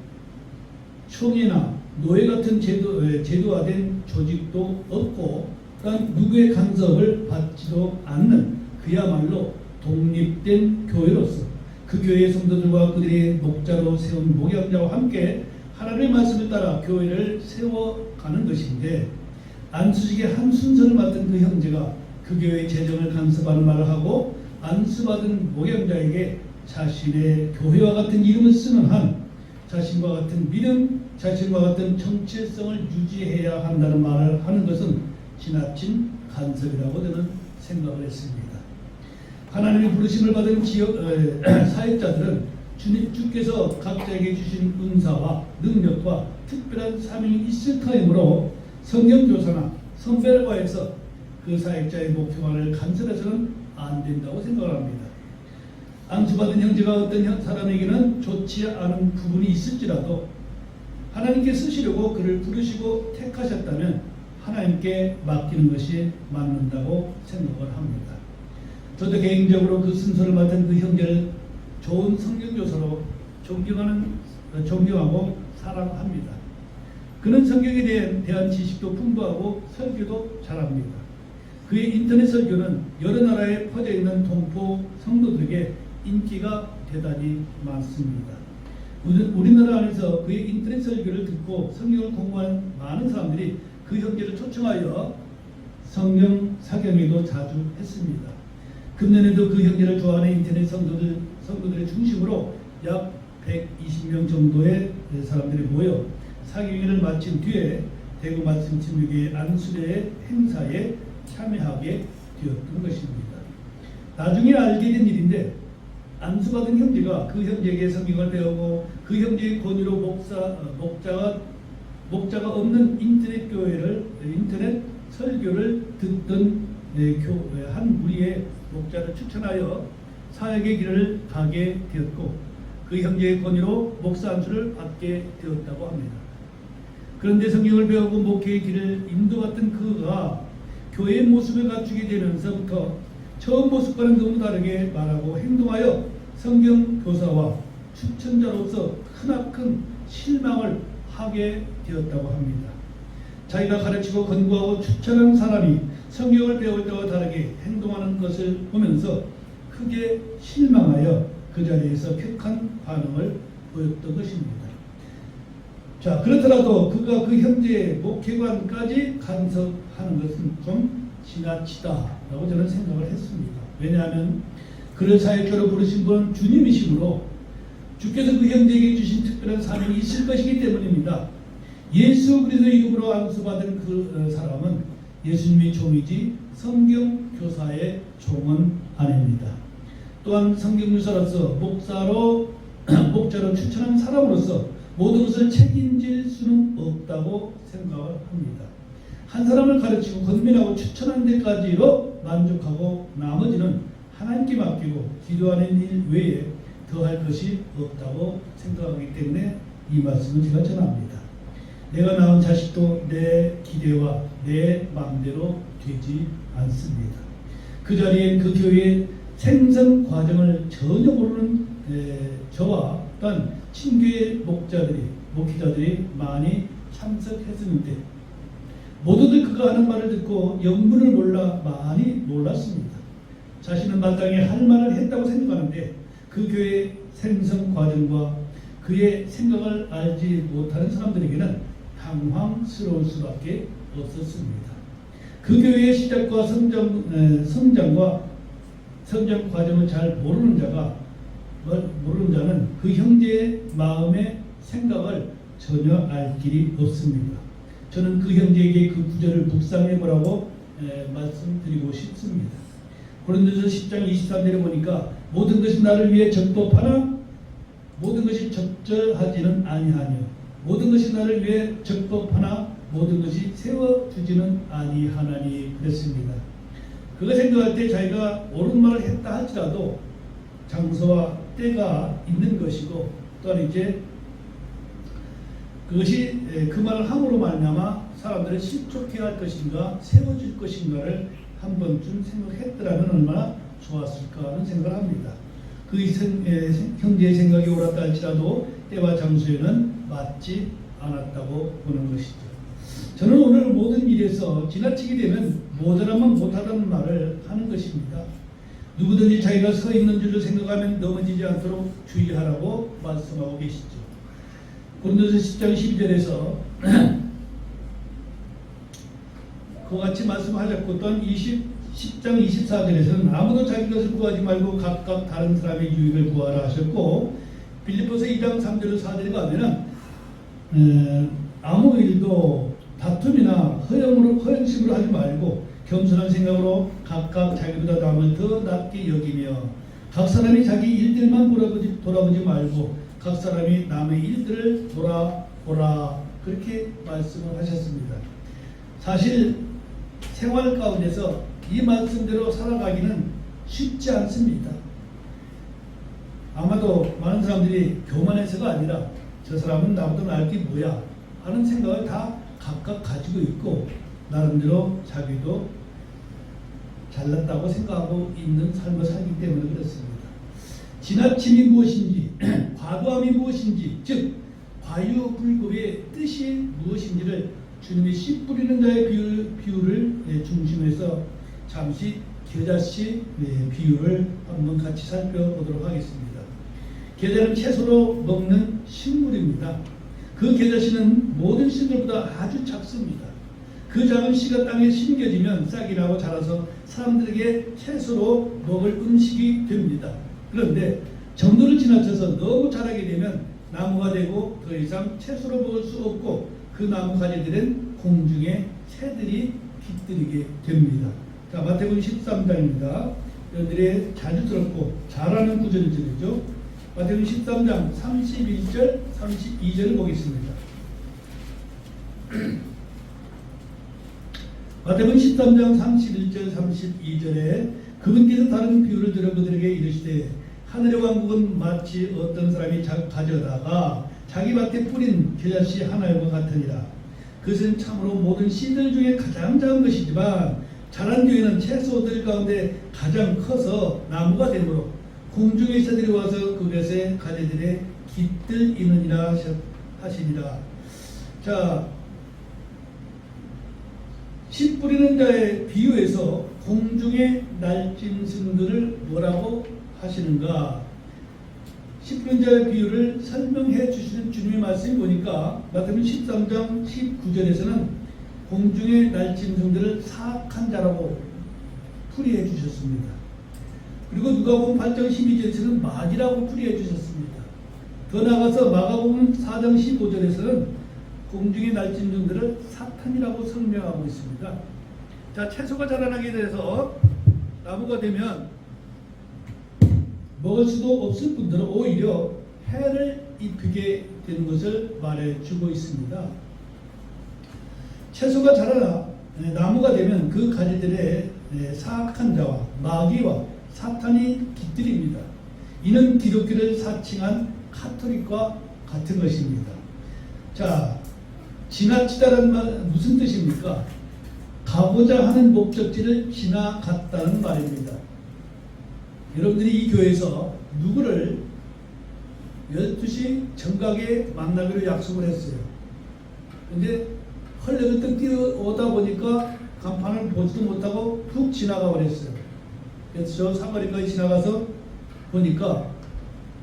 총회나 노예 같은 제도화된 조직도 없고 또한 누구의 간섭을 받지도 않는 그야말로 독립된 교회로서 그 교회의 성도들과 그들의 목자로 세운 목양자와 함께 하나님의 말씀을 따라 교회를 세워가는 것인데 안수직의 한 순서를 맡은 그 형제가 그 교회의 재정을 간섭하는 말을 하고 안수받은 목양자에게 자신의 교회와 같은 이름을 쓰는 한 자신과 같은 믿음, 자신과 같은 정체성을 유지해야 한다는 말을 하는 것은 지나친 간섭이라고 저는 생각을 했습니다. 하나님의 부르심을 받은 사역자들은 주께서 각자에게 주신 은사와 능력과 특별한 사명이 있을 터이므로 성경교사나 선별과에서 그 사역자의 목표만을 간섭해서는 안 된다고 생각합니다. 안수받은 형제가 어떤 사람에게는 좋지 않은 부분이 있을지라도 하나님께 쓰시려고 그를 부르시고 택하셨다면 하나님께 맡기는 것이 맞는다고 생각을 합니다. 저도 개인적으로 그 순서를 맡은 그 형제를 좋은 성경교사로 존경하고 사랑합니다. 그는 성경에 대한 지식도 풍부하고 설교도 잘합니다. 그의 인터넷 설교는 여러 나라에 퍼져 있는 동포 성도들에게 인기가 대단히 많습니다. 우리나라 안에서 그의 인터넷 설교를 듣고 성경을 공부한 많은 사람들이 그 형제를 초청하여 성경 사경회도 자주 했습니다. 금년에도 그 형제를 좋아하는 인터넷 성도들의 중심으로 약 120명 정도의 사람들이 모여 사경회를 마친 뒤에 대구 말씀 침례교회 안수례 행사에 참여하게 되었던 것입니다. 나중에 알게 된 일인데 안수받은 형제가 그 형제에게 성경을 배우고 그 형제의 권유로 목자가 없는 인터넷 설교를 듣던 한 무리의 목자를 추천하여 사역의 길을 가게 되었고 그 형제의 권유로 목사 안수를 받게 되었다고 합니다. 그런데 성경을 배우고 목회의 길을 인도받던 그가 교회의 모습을 갖추게 되면서부터 처음 모습과는 너무 다르게 말하고 행동하여 성경 교사와 추천자로서 크나큰 실망을 하게 되었다고 합니다. 자기가 가르치고 권고하고 추천한 사람이 성경을 배울 때와 다르게 행동하는 것을 보면서 크게 실망하여 그 자리에서 격한 반응을 보였던 것입니다. 자, 그렇더라도 그가 그 형제의 목회관까지 간섭하는 것은 좀 지나치다라고 저는 생각을 했습니다. 왜냐하면 그를 사역자로 부르신 분은 주님이시므로 주께서 그 형제에게 주신 특별한 사명이 있을 것이기 때문입니다. 예수 그리스도 이름으로 안수받은 그 사람은 예수님의 종이지 성경 교사의 종은 아닙니다. 또한 성경 교사로서 목자로 추천한 사람으로서 모든 것을 책임질 수는 없다고 생각을 합니다. 한 사람을 가르치고 권면하고 추천한 데까지로 만족하고 나머지는 하나님께 맡기고 기도하는 일 외에 더할 것이 없다고 생각하기 때문에 이 말씀을 제가 전합니다. 내가 낳은 자식도 내 기대와 내 마음대로 되지 않습니다. 그 자리에 그 교회의 생성 과정을 전혀 모르는 저와 또한 친교의 목회자들이 많이 참석했었는데 모두들 그가 하는 말을 듣고 영문을 몰라 많이 놀랐습니다. 자신은 마땅히 할 말을 했다고 생각하는데 그 교회의 생성 과정과 그의 생각을 알지 못하는 사람들에게는 당황스러울 수밖에 없었습니다. 그 교회의 시작과 성장 과정을 잘 모르는 자는 그 형제의 마음의 생각을 전혀 알 길이 없습니다. 저는 그 형제에게 그 구절을 묵상해 보라고 말씀드리고 싶습니다. 고린도서 10장 23절에 보니까 모든 것이 나를 위해 적법하나 모든 것이 적절하지는 아니하며 모든 것이 나를 위해 적법하나 모든 것이 세워주지는 아니하나니 그랬습니다. 그가 생각할 때 자기가 옳은 말을 했다 할지라도 장소와 때가 있는 것이고 또한 이제 그것이 그 말을 함으로 말미암아 사람들을 실족해 할 것인가 세워질 것인가를 한 번쯤 생각했더라면 얼마나 좋았을까 하는 생각을 합니다. 그 형제의 생각이 옳았다 할지라도 때와 장소에는 맞지 않았다고 보는 것이죠. 저는 오늘 모든 일에서 지나치게 되면 모자라면 못하다는 말을 하는 것입니다. 누구든지 자기가 서 있는 줄을 생각하면 넘어지지 않도록 주의하라고 말씀하고 계시죠. 고린도서 10장 12절에서 그와 같이 말씀하셨고 또한 10장 24절에서는 아무도 자기 것을 구하지 말고 각각 다른 사람의 유익을 구하라 하셨고 빌립보서 2장 3절 4절에 가면은 아무 일도 다툼이나 허영심으로 하지 말고 겸손한 생각으로 각각 자기보다 남을 더 낫게 여기며 각 사람이 자기 일들만 돌아보지 말고 각 사람이 남의 일들을 돌아보라 그렇게 말씀을 하셨습니다. 사실 생활 가운데서 이 말씀대로 살아가기는 쉽지 않습니다. 아마도 많은 사람들이 교만해서가 아니라 저 사람은 나보다 나을 게 뭐야 하는 생각을 다 각각 가지고 있고 나름대로 자기도 잘났다고 생각하고 있는 삶을 살기 때문에 그렇습니다. 지나침이 무엇인지 과도함이 무엇인지 즉 과유불급의 뜻이 무엇인지를 주님이 씨 뿌리는 자의 비유를 중심해서 잠시 겨자씨 비유를 한번 같이 살펴보도록 하겠습니다. 겨자는 채소로 먹는 식물입니다. 그 겨자씨는 모든 식물보다 아주 작습니다. 그 작은 씨가 땅에 심겨지면 싹이 나고 자라서 사람들에게 채소로 먹을 음식이 됩니다. 그런데 정도를 지나쳐서 너무 자라게 되면 나무가 되고 더 이상 채소로 먹을 수 없고 그 나무 가지들은 공중에 새들이 깃들이게 됩니다. 자, 마태복음 13장입니다. 여러분들이 자주 들었고 잘 아는 구절이죠. 마태복음 13장 31절 32절을 보겠습니다. 마태복음 13장 31절 32절에 그분께서 다른 비유를 들어 그들에게 이르시되 하늘의 왕국은 마치 어떤 사람이 가져다가 자기 밭에 뿌린 겨자씨 하나와 같으니라. 그것은 참으로 모든 씨들 중에 가장 작은 것이지만 자란 뒤에는 채소들 가운데 가장 커서 나무가 되므로 공중의 새들이 와서 그것의 가지들에 깃들이느니라 하시니라. 자, 씨 뿌리는 자의 비유에서 공중의 날짐승들을 뭐라고 하시는가? 십분자의 비유를 설명해 주시는 주님의 말씀을 보니까 마태복음 13장 19절에서는 공중의 날짐승들을 사악한 자라고 풀이해 주셨습니다. 그리고 누가복음 8장 12절에서는 마귀라고 풀이해 주셨습니다. 더 나아가서 마가복음 4장 15절에서는 공중의 날짐승들을 사탄이라고 설명하고 있습니다. 자, 채소가 자라나게 돼서 나무가 되면 먹을 수도 없을 뿐더러 오히려 해를 입히게 되는 것을 말해주고 있습니다. 채소가 자라나 나무가 되면 그 가지들의 사악한 자와 마귀와 사탄이 깃들입니다. 이는 기독교를 사칭한 카톨릭과 같은 것입니다. 자, 지나치다라는 말 무슨 뜻입니까? 가고자 하는 목적지를 지나갔다는 말입니다. 여러분들이 이 교회에서 누구를 12시 정각에 만나기로 약속을 했어요. 근데 헐레벌떡 뛰어오다 보니까 간판을 보지도 못하고 푹 지나가 버렸어요. 그래서 저 사거리까지 지나가서 보니까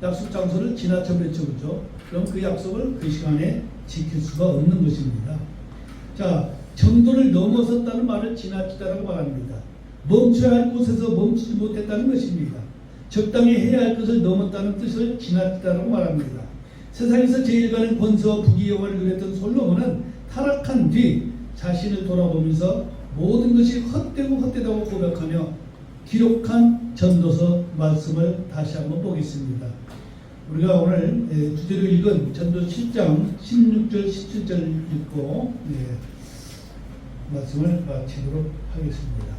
약속 장소를 지나쳐 버렸죠. 그렇죠? 그럼 그 약속을 그 시간에 지킬 수가 없는 것입니다. 자, 정도를 넘어섰다는 말을 지나치다라고 말합니다. 멈춰야 할 곳에서 멈추지 못했다는 것입니다. 적당히 해야 할 것을 넘었다는 뜻을 지나치다라고 말합니다. 세상에서 제일 가는 권세와 부귀영화를 누렸던 솔로몬은 타락한 뒤 자신을 돌아보면서 모든 것이 헛되고 헛되다고 고백하며 기록한 전도서 말씀을 다시 한번 보겠습니다. 우리가 오늘 주제로 읽은 전도서 7장 16절 17절 읽고 말씀을 마치도록 하겠습니다.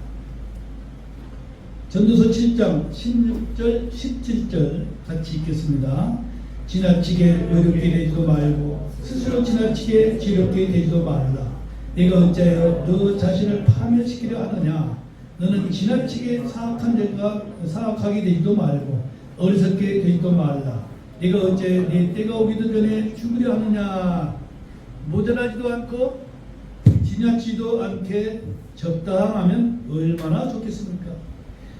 전도서 7장 16절 17절 같이 읽겠습니다. 지나치게 의롭게 되지도 말고 스스로 지나치게 지롭게 되지도 말라. 네가 어찌하여 너 자신을 파멸시키려 하느냐. 너는 지나치게 사악하게 되지도 말고 어리석게 되지도 말라. 네가 어찌하여 네 때가 오기도 전에 죽으려 하느냐. 모자라지도 않고 지나치지도 않게 적당하면 얼마나 좋겠습니까?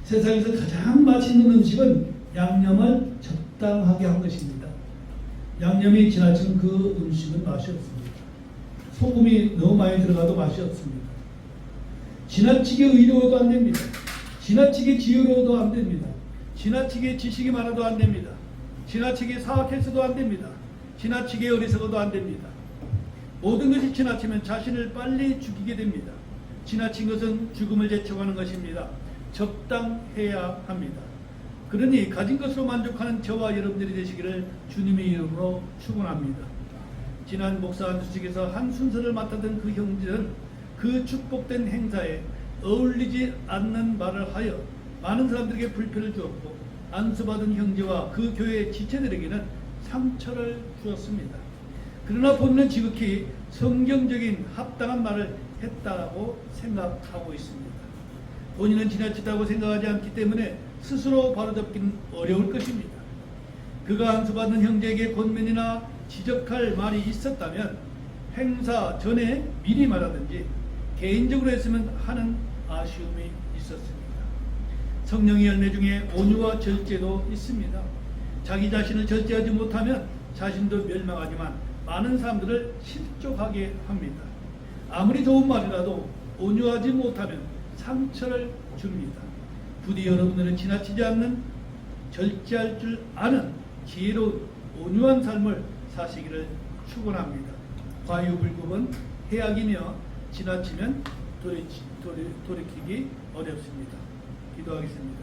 세상에서 가장 맛있는 음식은 양념을 적당하게 한 것입니다. 양념이 지나치면 그 음식은 맛이 없습니다. 소금이 너무 많이 들어가도 맛이 없습니다. 지나치게 의로워도 안 됩니다. 지나치게 지혜로워도 안 됩니다. 지나치게 지식이 많아도 안 됩니다. 지나치게 사악해서도 안 됩니다. 지나치게 어리석어도 안 됩니다. 모든 것이 지나치면 자신을 빨리 죽이게 됩니다. 지나친 것은 죽음을 제쳐가는 것입니다. 적당해야 합니다. 그러니 가진 것으로 만족하는 저와 여러분들이 되시기를 주님의 이름으로 축원합니다. 지난 목사 안수식에서 한 순서를 맡았던 그 형제는 그 축복된 행사에 어울리지 않는 말을 하여 많은 사람들에게 불편을 주었고 안수받은 형제와 그 교회의 지체들에게는 상처를 주었습니다. 그러나 본인은 지극히 성경적인 합당한 말을 했다고 생각하고 있습니다. 본인은 지나치다고 생각하지 않기 때문에 스스로 바로잡기는 어려울 것입니다. 그가 안수받은 형제에게 권면이나 지적할 말이 있었다면 행사 전에 미리 말하든지 개인적으로 했으면 하는 아쉬움이 있었습니다. 성령의 열매 중에 온유와 절제도 있습니다. 자기 자신을 절제하지 못하면 자신도 멸망하지만 많은 사람들을 실족하게 합니다. 아무리 좋은 말이라도 온유하지 못하면 상처를 줍니다. 부디 여러분들은 지나치지 않는 절제할 줄 아는 지혜로운 온유한 삶을 사시기를 축원합니다. 과유불급은 해악이며 지나치면 돌이키기 어렵습니다. 기도하겠습니다.